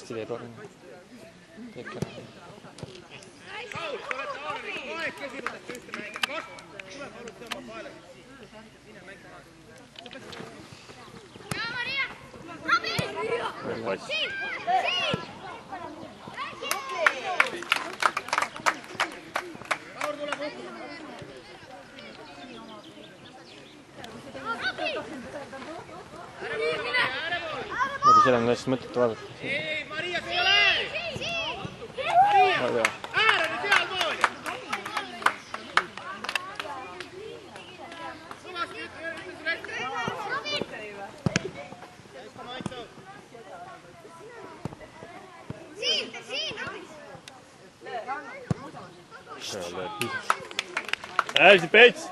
hästi teeb. Teebki ära. Paul, sa oled Aaroni kogu aeg küsimusest ühte mängida. Kasva, tule palun tõmba paele. Mine mäng maas. Ja, Maria! Abi! Siin! Siin! Paul tuleb kokku. Seal on hästi mõttetu vaadata. Ei, Maria, see ei ole ääri! Maria! Äär on sealpool! Suvasti ütles rest. Hästi Maitsu. Siin! Siin! Hästi, Pets!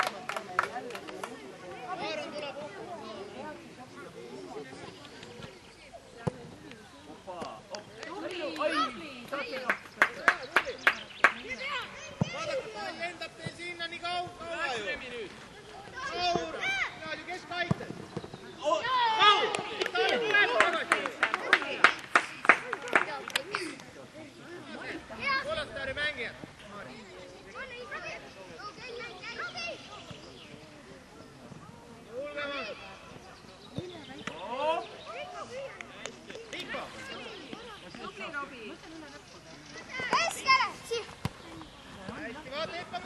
Hästi, vaata,